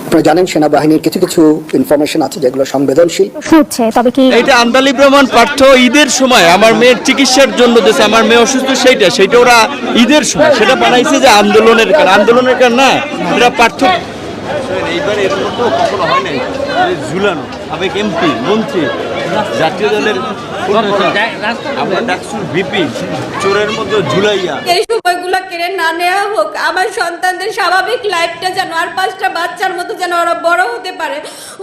আপনারা জানেন সেনাবাহিনীর কিছু কিছু ইনফরমেশন আছে যেগুলো সংবেদনশীল শুনছে, তবে কি এটা আন্দালিব রহমান পাঠ্য ঈদের সময় আমার মেয়ের চিকিৎসার জন্য দেশে আমার মেয়ে অসুস্থ সেইটা ওরা ঈদের সময় সেটা বানাইছে যে আন্দোলনের কারণ না, এটা পাঠ্য এইবার এর মতো কখনো হয় নাই। ঝুলানো সাবেক এমপি মন্ত্রী জাতীয় দলের আমরা ডাকসুর ভিপি চোরের মধ্যে ঝুলাইয়া এই সময়গুলো কেড়ে না নেওয়া হোক, আমার সন্তানদের স্বাভাবিক লাইফটা যেন আর 5টা বাচ্চার মতো যেন ওরা বড় হতে পারে,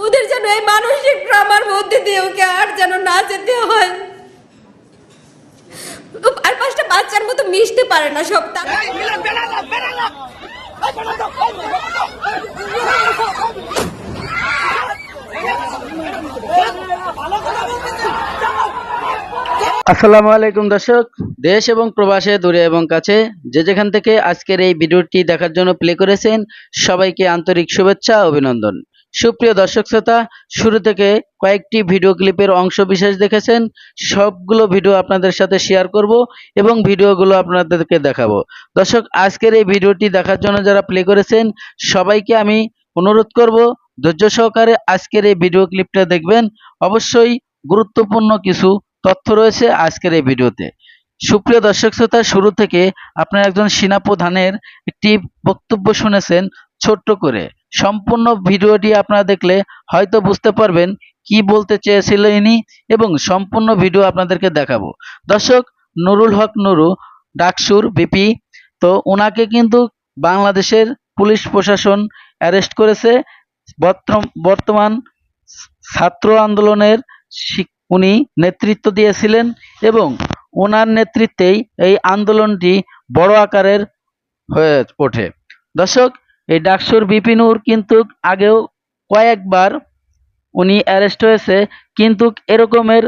ওদের যেন এই মানসিক ট্রমার মধ্যে দিয়ে ওকে আর যেন না যেতে হয়, আর 5টা বাচ্চার মতো মিশতে পারে না সব আসসালামু আলাইকুম দর্শক, দেশ এবং প্রবাসে দূরে এবং কাছে যে যেখান থেকে আজকের এই ভিডিওটি দেখার জন্য প্লে করেছেন সবাইকে আন্তরিক শুভেচ্ছা অভিনন্দন। সুপ্রিয় দর্শক শ্রোতা, শুরু থেকে কয়েকটি ভিডিও ক্লিপের অংশ বিশেষ দেখেছেন, সবগুলো ভিডিও আপনাদের সাথে শেয়ার করব এবং ভিডিওগুলো আপনাদেরকে দেখাবো। দর্শক, আজকের এই ভিডিওটি দেখার জন্য যারা প্লে করেছেন সবাইকে আমি অনুরোধ করব ধৈর্য সহকারে আজকের এই ভিডিও ক্লিপটা দেখবেন। অবশ্যই গুরুত্বপূর্ণ কিছু তথ্য রয়েছে আজকের এই ভিডিওতে। সুপ্রিয় দর্শক শ্রোতা, শুরু থেকে আপনারা একজন সেনাপ্রধানের একটি বক্তব্য শুনেছেন ছোট্ট করে। সম্পূর্ণ ভিডিওটি আপনারা দেখলে হয়তো বুঝতে পারবেন কি বলতে চেয়েছিল ইনি, এবং সম্পূর্ণ ভিডিও আপনাদেরকে দেখাবো। দর্শক, নুরুল হক নুরু ডাকসুর ভিপি, তো ওনাকে কিন্তু বাংলাদেশের পুলিশ প্রশাসন অ্যারেস্ট করেছে। বর্তমান ছাত্র আন্দোলনের উনি নেতৃত্ব দিয়েছিলেন এবং ওনার নেতৃত্বেই এই আন্দোলনটি বড় আকারের হয়ে ওঠে। দর্শক, এই ডাকসুর বিপিনুর কিন্তু আগেও কয়েকবার উনি অ্যারেস্ট হয়েছে, কিন্তু এরকমের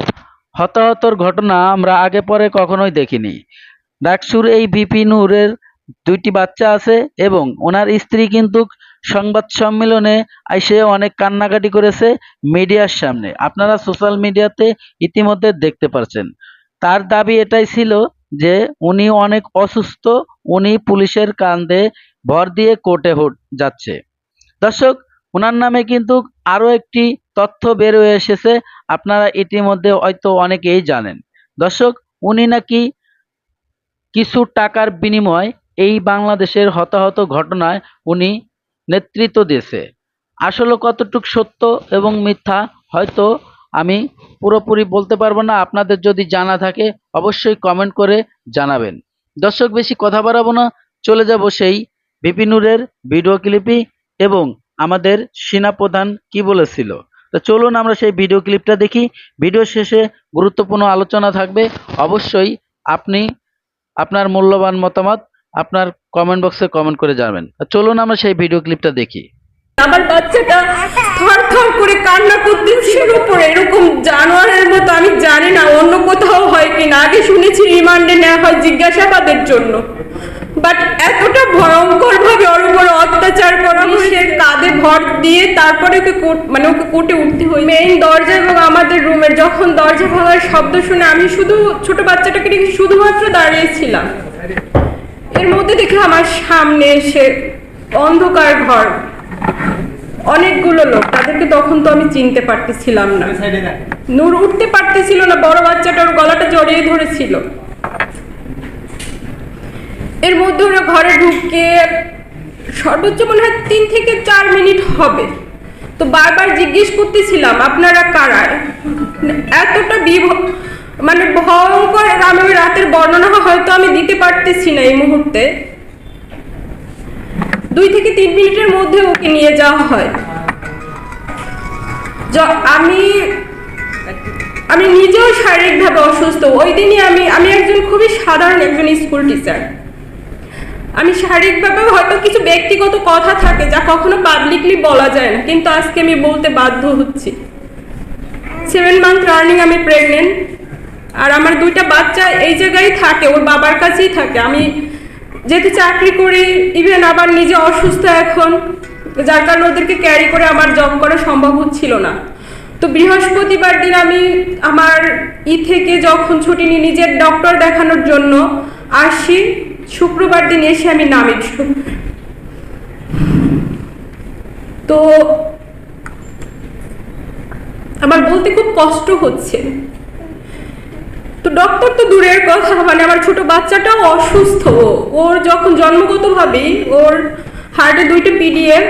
হতাহতর ঘটনা আমরা আগে পরে কখনোই দেখিনি। ডাকসুর এই বিপিনুরের 2টি বাচ্চা আছে এবং ওনার স্ত্রী কিন্তু সংবাদ সম্মেলনে এসে অনেক কান্নাকাটি করেছে মিডিয়ার সামনে। আপনারা সোশ্যাল মিডিয়াতে ইতিমধ্যে দেখতে পাচ্ছেন। তার দাবি এটাই ছিল যে উনি অনেক অসুস্থ, উনি পুলিশের কাঁধে ভর দিয়ে কোর্টে যাচ্ছে। দর্শক, ওনার নামে কিন্তু আরও একটি তথ্য বের হয়ে এসেছে, আপনারা ইতিমধ্যে হয়তো অনেকেই জানেন। দর্শক, উনি নাকি কিছু টাকার বিনিময়ে এই বাংলাদেশের হতাহত ঘটনায় উনি নেতৃত্ব দিয়েছে। আসলে কতটুকু সত্য এবং মিথ্যা হয়তো আমি পুরোপুরি বলতে পারবো না, আপনাদের যদি জানা থাকে অবশ্যই কমেন্ট করে জানাবেন। দর্শক, বেশি কথা বাড়াবো না, চলে যাব সেই বিপিনুরের ভিডিও ক্লিপে এবং আমাদের সেনাপ্রধান কি বলেছিল। তো চলুন আমরা সেই ভিডিও ক্লিপটা দেখি। ভিডিও শেষে গুরুত্বপূর্ণ আলোচনা থাকবে, অবশ্যই আপনি আপনার মূল্যবান মতামত আপনার কমেন্ট বক্সে কমেন্ট করে জানাবেন। চলুন আমরা সেই ভিডিও ক্লিপটা দেখি। আমার বাচ্চাটা থরথর করে কান্না করতেছিল উপরে, এরকম জানোয়ারের মতো। আমি জানি না অন্য কোথাও হয় কিনা, আগে শুনেছি রিমান্ডে নেওয়া হয় জিজ্ঞাসাবাদের জন্য, বাট এতটা ভয়ঙ্কর ভাবে ওর উপর অত্যাচার করা হয়েছে, কাঁধে ভর দিয়ে তারপরে ওকে কোর্টে উঠতে হয়। মেইন দরজা এবং আমাদের রুমের যখন দরজা ভাঙার শব্দ শুনে আমি শুধু ছোট বাচ্চাটাকে রেখে শুধুমাত্র দাঁড়িয়েছিলাম। এর মধ্যে দেখে আমার সামনে এসে অন্ধকার ঘর, অনেকগুলো লোক, তাদেরকে তখন তো আমি চিনতে পারতেছিলাম না। নূর উঠতে পারতেছিল না, বড় বাচ্চাটার গলাটা জড়িয়ে ধরেছিল। এর মধ্যে ওরা ঘরে ঢুকে সর্বোচ্চ মনে হয় 3 থেকে 4 মিনিট হবে। তো বারবার জিজ্ঞেস করতেছিলাম আপনারা কারা। এতটা ভয়ঙ্কর, আমি ওই রাতের বর্ণনা হয়তো আমি দিতে পারতেছি না এই মুহূর্তে। 2 থেকে 3 মিনিটের মধ্যে ওকে নিয়ে যাওয়া হয়। আমি নিজেও শারীরিকভাবে অসুস্থ। ওই দিনই আমি একজন খুবই সাধারণ একজন স্কুল টিচার। আমি শারীরিকভাবে হয়তো কিছু ব্যক্তিগত কথা থাকে যা কখনো পাবলিকলি বলা যায় না, কিন্তু আজকে আমি বলতে বাধ্য হচ্ছি। 7 মান্থ রানিং আমি প্রেগনেন্ট, আর আমার 2টা বাচ্চা এই জায়গায় থাকে, ওর বাবার কাছেই থাকে। আমি যেহেতু চাকরি করি, ইভেন আবার নিজে অসুস্থ এখন, যার কারণে ওদেরকে ক্যারি করে আমার জব করা সম্ভব হচ্ছিল না। তো বৃহস্পতিবার দিন আমি আমার থেকে যখন ছুটি নিয়ে নিজের ডক্টর দেখানোর জন্য আসি, শুক্রবার দিন এসে আমি নামি। তো আমার বলতে খুব কষ্ট হচ্ছে। তো ডক্টর তো দূরের কথা, মানে আমার ছোট বাচ্চাটাও অসুস্থ। ওর যখন জন্মগতভাবেই ওর হার্টে 2টা PDF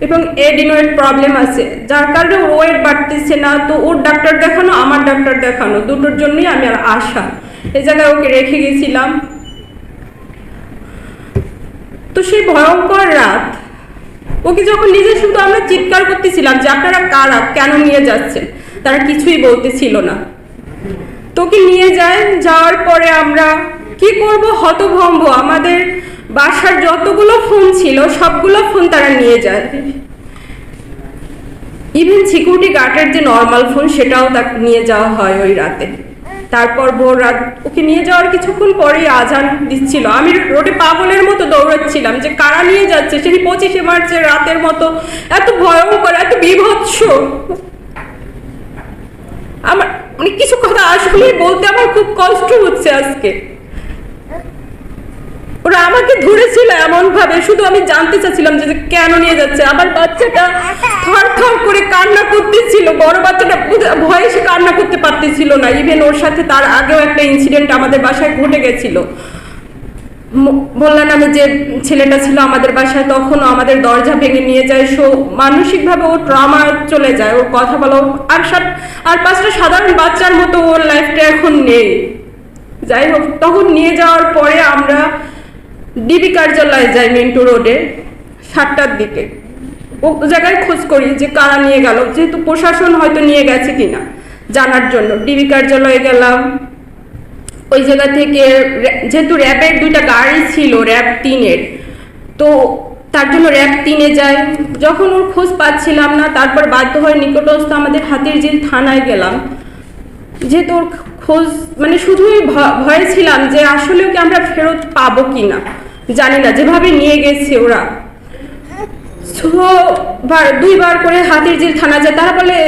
এবং এডিনোয়েড প্রবলেম আছে, যার কারণে ওর ওয়েট বাড়তেছে না। তো ওর ডাক্তার দেখানো, আমার ডাক্তার দেখানো, দুটোর জন্যই আমি আর আশা এই জায়গায় ওকে রেখে গেছিলাম। তো সেই ভয়ঙ্কর রাত, ওকে যখন নিজে শুধু আমরা চিৎকার করতেছিলাম যে আপনারা কারা, কেন নিয়ে যাচ্ছেন, তারা কিছুই বলতেছিল না। তোকে নিয়ে যায়, যাওয়ার পরে আমরা কি করব, হতভম্ব। আমাদের বাসার যতগুলো ফোন ছিল সবগুলো ফোন তারা নিয়ে যায়, ইভেন সিকিউরিটি গার্ডের যে নর্মাল ফোন সেটাও তাকে নিয়ে যাওয়া হয় ওই রাতে। তারপর ভোর রাত ওকে নিয়ে যাওয়ার কিছুক্ষণ পরেই আজান দিচ্ছিল। আমি রোডে পাগলের মতো দৌড়াচ্ছিলাম যে কারা নিয়ে যাচ্ছে। সেই 25শে মার্চের রাতের মতো এত ভয়ঙ্কর, এত বীভৎস। আমার মানে কিছু কথা আসলে বলতে আমার খুব কষ্ট হচ্ছে আজকে। ওরা আমাকে ধরেছিল এমন ভাবে, শুধু আমি জানতে চাচ্ছিলাম যে কেন নিয়ে যাচ্ছে। আমার বাচ্চাটা থরথর করে কান্না করতেছিল, বড় বাচ্চাটা ভয়ে সে কান্না করতে পারতেছিল না। ইভেন ওর সাথে তার আগেও একটা ইনসিডেন্ট আমাদের বাসায় ঘটে গেছিল। বললাম আমি যে ছেলেটা ছিল আমাদের বাসায়, তখনও আমাদের দরজা ভেঙে নিয়ে যায়। সো মানসিকভাবে ও ট্রমা চলে যায়, ওর কথা বলো আর 5টা সাধারণ বাচ্চার মতো ওর লাইফটা এখন নেই। যাই হোক, তখন নিয়ে যাওয়ার পরে আমরা ডিবি কার্যালয়ে যাই মিন্টু রোডে 7টার দিকে। ও জায়গায় খোঁজ করি যে কারা নিয়ে গেল, যেহেতু প্রশাসন হয়তো নিয়ে গেছে কিনা জানার জন্য ডিবি কার্যালয়ে গেলাম। ওই জায়গা থেকে যেহেতু র্যাবের 2টা গাড়ি ছিল, র্যাব 3-এর, তো তার জন্য র্যাব 3-এ যায়। যখন ওর খোঁজ পাচ্ছিলাম না, তারপর বাধ্য হয়ে নিকটস্থ আমাদের হাতিরঝিল থানায় গেলাম। যেহেতু ওর খোঁজ মানে শুধুই ভয়ে ছিলাম যে আসলে ওকে আমরা ফেরত পাবো কিনা, জানি না, যেভাবে নিয়ে গেছে ওরা। দুইবার করে হাতিরঝিল থানা যায়, তারা বলে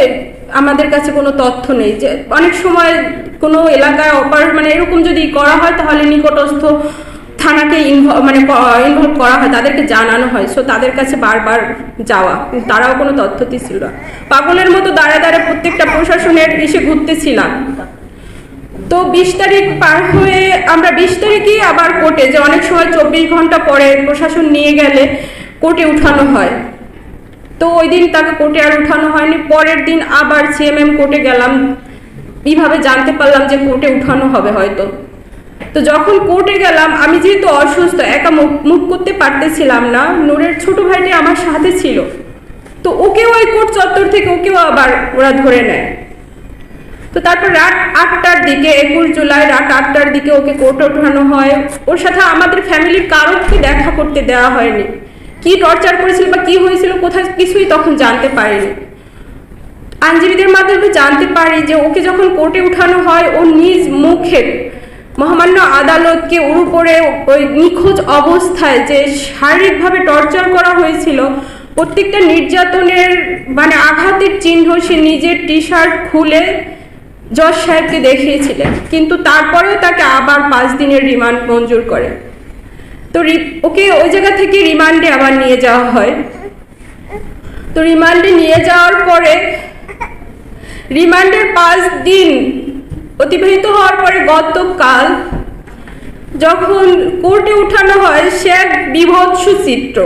আমাদের কাছে কোনো তথ্য নেই। যে অনেক সময় কোনো এলাকায় মানে এরকম যদি করা হয় তাহলে নিকটস্থ থানাকে ইনভলভ করা হয়, তাদেরকে জানানো হয়। সো তাদের কাছে বারবার যাওয়া, তারাও কোনো তথ্য দিচ্ছিল না। পাগলের মতো দাঁড়ায় দাঁড়ায় প্রত্যেকটা প্রশাসনের এসে ঘুরতেছিলাম। তো 20 তারিখ পার হয়ে আমরা 20 তারিখই আবার কোর্টে, যে অনেক সময় 24 ঘন্টা পরে প্রশাসন নিয়ে গেলে কোর্টে উঠানো হয়। তো ওই দিন তাকে কোর্টে আর উঠানো হয়নি। পরের দিন আবার CMM কোর্টে গেলাম, এইভাবে জানতে পারলাম যে কোর্টে উঠানো হবে হয়তো। তো যখন কোর্টে গেলাম, আমি যেহেতু অসুস্থ, একা মুভ করতে পারতেছিলাম না, নূরের ছোট ভাইটি আমার সাথে ছিল। তো ওকেও ওই কোর্ট চত্বর থেকে ওকেও আবার ওরা ধরে নেয়। তো তারপর রাত 8টার দিকে, 21 জুলাই রাত 8টার দিকে ওকে কোর্টে ওঠানো হয়। ওর সাথে আমাদের ফ্যামিলির কারোকে দেখা করতে দেওয়া হয়নি। কি টর্চার করেছিল বা কি হয়েছিল কোথায় কিছুই তখন জানতে পারিনি। আইনজীবীদের মাধ্যমে জানতে পারি যে ওকে যখন কোর্টে উঠানো হয়, ও নিজ মুখে মহামান্য আদালতকে ওর উপরে ওই নিখোঁজ অবস্থায় যে শারীরিকভাবে টর্চার করা হয়েছিল, প্রত্যেকটা নির্যাতনের মানে আঘাতের চিহ্ন সে নিজের টি-শার্ট খুলে জজ সাহেবকে দেখিয়েছিলেন। কিন্তু তারপরেও তাকে আবার 5 দিনের রিমান্ড মঞ্জুর করে। তো ওকে ওই জায়গা থেকে রিমান্ডে আবার নিয়ে যাওয়া হয়। তো রিমান্ডে নিয়ে যাওয়ার পরে রিমান্ডের 5 দিন অতিবাহিত হওয়ার পরে গতকাল যখন কোর্টে উঠানো হয়, সে এক বিভৎস চিত্র।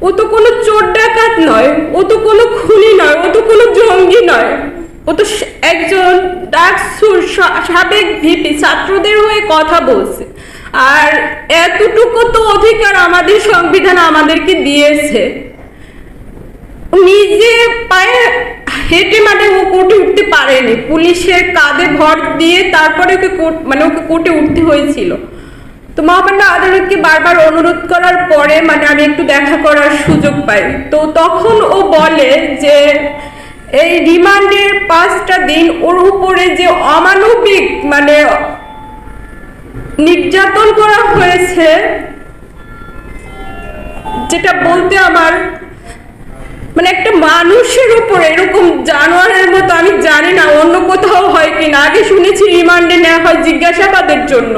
ও তো কোনো চোর ডাকাত নয়, ও তো কোনো খুনি নয়, ও তো কোনো জঙ্গি নয়, ও তো একজন ডাকসুর সাবেক ভিপি, ছাত্রদের হয়ে কথা বলছে। আর এতটুকু তো অধিকার আমাদের সংবিধান আমাদেরকে দিয়েছে। নিজে পায়ে হেঁটে মাঠে ও কোর্টে উঠতে পারেনি, পুলিশের কাঁধে ভর দিয়ে তারপরে ওকে কোর্টে উঠতে হয়েছিল। তো মহামান্য আদালতকে বারবার অনুরোধ করার পরে আমি একটু দেখা করার সুযোগ পাই। তো তখন ও বলে যে এই রিমান্ডের 5টা দিন ওর উপরে যে অমানবিক নির্যাতন করা হয়েছে, যেটা বলতে আমার একটা মানুষের উপরে এরকম জানোয়ারের মতো, আমি জানি না অন্য কোথাও হয় কিনা। আগে শুনেছি রিমান্ডে নেওয়া হয় জিজ্ঞাসাবাদের জন্য,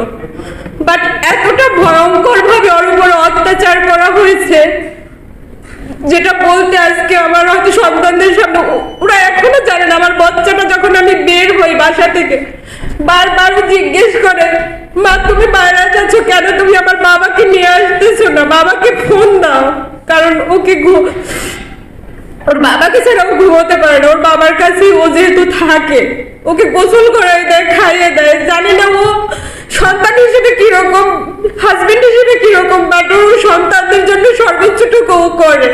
বাট এতটা ভয়ঙ্কর ভাবে ওর উপর অত্যাচার করা হয়েছে যেটা বলতে আজকে আমার হয়তো সন্তানদের সামনে ওরা এখনো জানে না। আমার বাচ্চাটা যখন আমি বের হই বাসা থেকে বারবার জিজ্ঞেস করে, মা তুমি বাইরে যাচ্ছ কেন, তুমি আমার বাবাকে নিয়ে আসতেছো না, বাবাকে ফোন দাও। কারণ ওকে ওর বাবাকে ছাড়া ও ঘুমোতে পারে না, ওর বাবার কাছে ও যেহেতু থাকে ওকে গোসল করাই দেয়, খাইয়ে দেয়। জানি না ও সন্তান হিসেবে কিরকম, হাজবেন্ড হিসেবে কিরকম, বাট ও সন্তানদের জন্য সর্বোচ্চটুকু ও করে।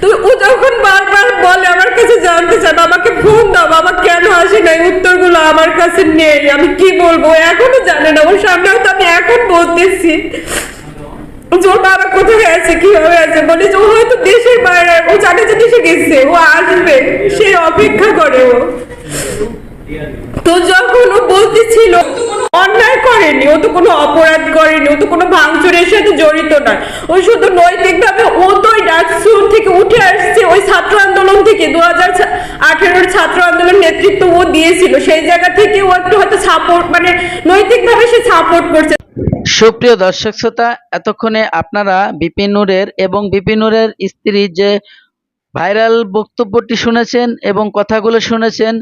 তো ও যখন বারবার বলে আমার কাছে জানতে চায়, বাবাকে ফোন দাও, বাবা কেন আসে না, উত্তরগুলো আমার কাছে নেই। আমি কি বলবো, এখনো জানে না। ওর সামনে হয়তো আমি এখন বলতেছি ওর বাবা কোথায় আছে, কিভাবে আছে, বলে যে ও হয়তো দেশের বাইরে, ও জানে যে দেশে গেছে, ও আসবে, সে অপেক্ষা করে ও। তো যখন ও বলতেছিল অন্যায় করেনি, ও তো কোনো অপরাধ করেনি, ও তো কোনো ভাঙচুরের সাথে জড়িত নয়, ও শুধু নৈতিকভাবে ও তো ওই ডাকসুর থেকে উঠে আসছে, ওই ছাত্র আন্দোলন থেকে 2018 ছাত্র আন্দোলন নেতৃত্ব ও দিয়েছিল, সেই জায়গা থেকে ও একটু হয়তো সাপোর্ট, মানে নৈতিকভাবে সে সাপোর্ট করছে। সুপ্রিয় দর্শক শ্রোতা, এতক্ষণে আপনারা বিপিন নূরের এবং বিপিন নূরের স্ত্রীর যে ভাইরাল বক্তব্যটি শুনেছেন এবং কথাগুলো শুনেছেন।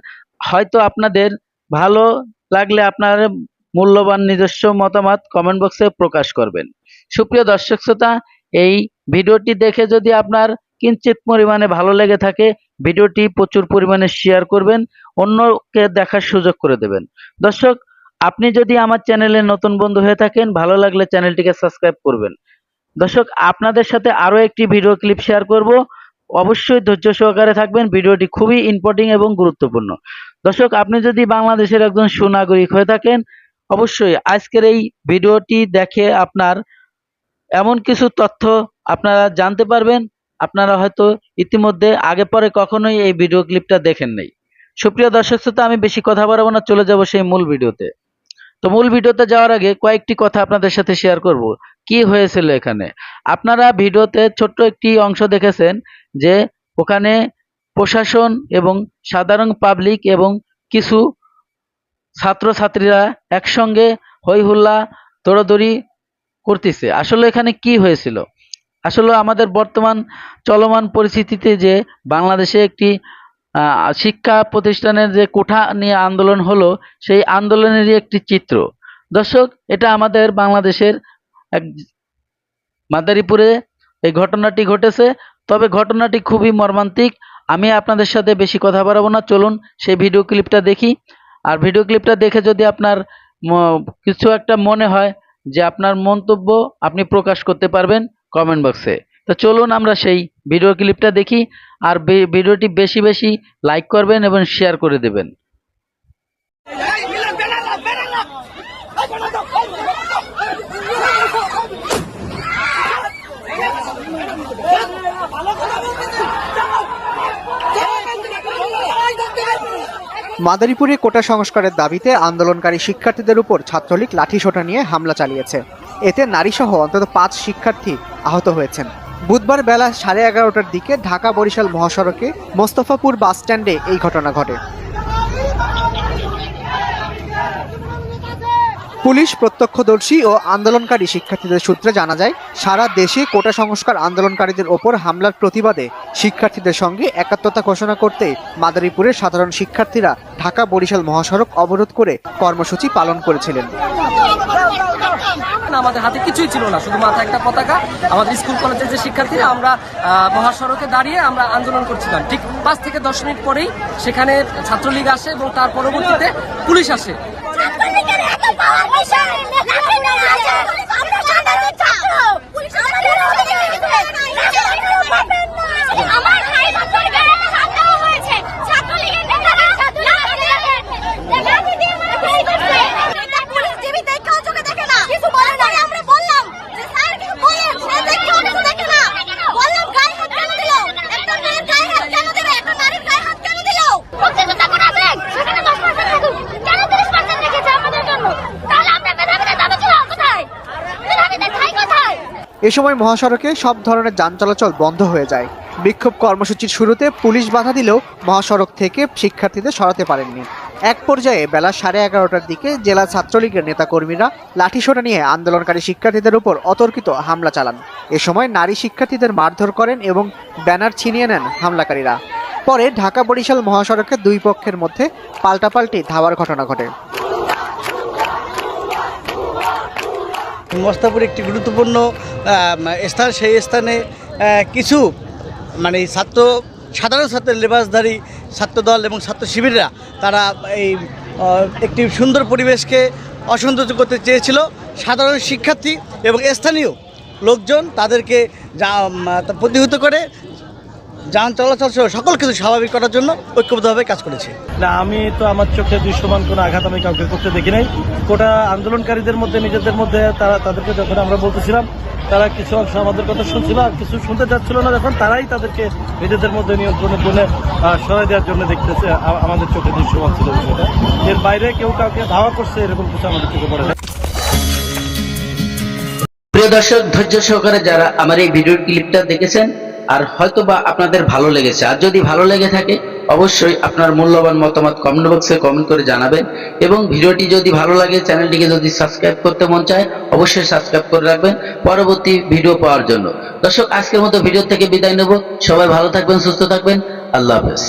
হয়তো আপনাদের ভালো লাগলে আপনার মূল্যবান নিজস্ব মতামত কমেন্ট বক্সে প্রকাশ করবেন। সুপ্রিয় দর্শক শ্রোতা, এই ভিডিওটি দেখে যদি আপনার কিঞ্চিত পরিমাণে ভালো লেগে থাকে, ভিডিওটি প্রচুর পরিমাণে শেয়ার করবেন, অন্যকে দেখার সুযোগ করে দেবেন। দর্শক, আপনি যদি আমার চ্যানেলে নতুন বন্ধু হয়ে থাকেন, ভালো লাগলে চ্যানেলটিকে সাবস্ক্রাইব করবেন। দর্শক, আপনাদের সাথে আরো একটি ভিডিও ক্লিপ শেয়ার করব, অবশ্যই ধৈর্য সহকারে থাকবেন। ভিডিওটি খুবই ইম্পর্টেন্ট এবং গুরুত্বপূর্ণ। দর্শক, আপনি যদি বাংলাদেশের একজন সুনাগরিক হয়ে থাকেন, অবশ্যই আজকের এই ভিডিওটি দেখে আপনার এমন কিছু তথ্য আপনারা জানতে পারবেন, আপনারা হয়তো ইতিমধ্যে আগে পরে কখনোই এই ভিডিও ক্লিপটা দেখেন নাই। সুপ্রিয় দর্শক শ্রোতা, আমি বেশি কথা বাড়াবো না, চলে যাব সেই মূল ভিডিওতে। তো মূল ভিডিওতে যাওয়ার আগে কয়েকটি কথা আপনাদের সাথে শেয়ার করব কি হয়েছিল এখানে। আপনারা ভিডিওতে ছোট্ট একটি অংশ দেখেছেন যে ওখানে প্রশাসন এবং সাধারণ পাবলিক এবং কিছু ছাত্রছাত্রীরা একসঙ্গে হই হুল্লা দৌড়াদৌড়ি করতেছে। আসলে এখানে কি হয়েছিল? আসলে আমাদের বর্তমান চলমান পরিস্থিতিতে যে বাংলাদেশে একটি শিক্ষা প্রতিষ্ঠানের যে কোঠা নিয়ে আন্দোলন হলো, সেই আন্দোলনেরই একটি চিত্র। দর্শক, এটা আমাদের বাংলাদেশের এক মাদারীপুরে এই ঘটনাটি ঘটেছে। তবে ঘটনাটি খুবই মর্মান্তিক। আমি আপনাদের সাথে বেশি কথা বাড়াবো না, চলুন সেই ভিডিও ক্লিপটা দেখি। আর ভিডিও ক্লিপটা দেখে যদি আপনার কিছু একটা মনে হয় যে আপনার মন্তব্য আপনি প্রকাশ করতে পারবেন কমেন্ট বক্সে। তো চলুন আমরা সেই ভিডিও ক্লিপটা দেখি। আর ভিডিওটি বেশি বেশি লাইক করবেন এবং শেয়ার করে দেবেন। মাদারীপুরে কোটা সংস্কারের দাবিতে আন্দোলনকারী শিক্ষার্থীদের উপর ছাত্রলীগ লাঠিসোঁটা নিয়ে হামলা চালিয়েছে। এতে নারীসহ অন্তত 5 শিক্ষার্থী আহত হয়েছেন। বুধবার বেলা 11:30টার দিকে ঢাকা বরিশাল মহাসড়কে মোস্তফাপুর বাসস্ট্যান্ডে এই ঘটনা ঘটে। পুলিশ, প্রত্যক্ষদর্শী ও আন্দোলনকারী শিক্ষার্থীদের সূত্রে জানা যায়, সারা দেশে কোটা সংস্কার আন্দোলনকারীদের ওপর হামলার প্রতিবাদে শিক্ষার্থীদের সঙ্গে একাত্মতা ঘোষণা করতে মাদারীপুরের সাধারণ শিক্ষার্থীরা ঢাকা বরিশাল মহাসড়ক অবরোধ করে কর্মসূচি পালন করেছিলেন। আমাদের হাতে কিছুই ছিল না, শুধু মাথায় একটা পতাকা। আমাদের স্কুল কলেজের যে শিক্ষার্থীরা আমরা মহাসড়কে দাঁড়িয়ে আমরা আন্দোলন করছিলাম। ঠিক 5 থেকে 10 মিনিট পরেই সেখানে ছাত্রলীগ আসে এবং তার পরবর্তীতে পুলিশ আসে। এ সময় মহাসড়কে সব ধরনের যান চলাচল বন্ধ হয়ে যায়। বিক্ষোভ কর্মসূচির শুরুতে পুলিশ বাধা দিলেও মহাসড়ক থেকে শিক্ষার্থীদের সরাতে পারেননি। এক পর্যায়ে বেলা 11:30টার দিকে জেলা ছাত্রলীগের নেতাকর্মীরা লাঠিসোঁটা নিয়ে আন্দোলনকারী শিক্ষার্থীদের উপর অতর্কিত হামলা চালান। এ সময় নারী শিক্ষার্থীদের মারধর করেন এবং ব্যানার ছিনিয়ে নেন হামলাকারীরা। পরে ঢাকা বরিশাল মহাসড়কে দুই পক্ষের মধ্যে পাল্টাপাল্টি ধাওয়ার ঘটনা ঘটে। মোস্তাপুর একটি গুরুত্বপূর্ণ স্থান, সেই স্থানে কিছু সাধারণ ছাত্রের লেবাসধারী ছাত্রদল এবং ছাত্র শিবিররা তারা এই একটি সুন্দর পরিবেশকে অসৌন্দর্য করতে চেয়েছিল। সাধারণ শিক্ষার্থী এবং স্থানীয় লোকজন তাদেরকে প্রতিহত করে যান চলাচল সহ সকল কিছু স্বাভাবিক করার জন্য ঐক্যবদ্ধভাবে কাজ করেছে। না, আমি তো আমার চোখে দৃশ্যমান কোনো আঘাত আমি কাউকে করতে দেখি নাই। কোটা আন্দোলনকারীদের মধ্যে নিজেদের মধ্যে তাদেরকে যখন আমরা বলতেছিলাম, তারা কিছু অংশ আমাদের কথা শুনছিল আর কিছু শুনতে যাচ্ছিল না, যখন তারাই তাদেরকে নিজেদের মধ্যে নিয়ন্ত্রণের জন্য সরাই দেওয়ার জন্য দেখতেছে, আমাদের চোখে দৃশ্যমান ছিল বিষয়টা। এর বাইরে কেউ কাউকে ধাওয়া করছে এরকম কিছু আমাদের চোখে পড়ে না। প্রিয় দর্শক, ধৈর্য সহকারে যারা আমার এই ভিডিওর ক্লিপটা দেখেছেন আর হয়তোবা আপনাদের ভালো লেগেছে, আর যদি ভালো লেগে থাকে অবশ্যই আপনার মূল্যবান মতামত কমেন্ট বক্সে কমেন্ট করে জানাবেন। এবং ভিডিওটি যদি ভালো লাগে, চ্যানেলটিকে যদি সাবস্ক্রাইব করতে মন চায় অবশ্যই সাবস্ক্রাইব করে রাখবেন পরবর্তী ভিডিও পাওয়ার জন্য। দর্শক, আজকের মতো ভিডিও থেকে বিদায় নেব। সবাই ভালো থাকবেন, সুস্থ থাকবেন। আল্লাহ হাফেজ।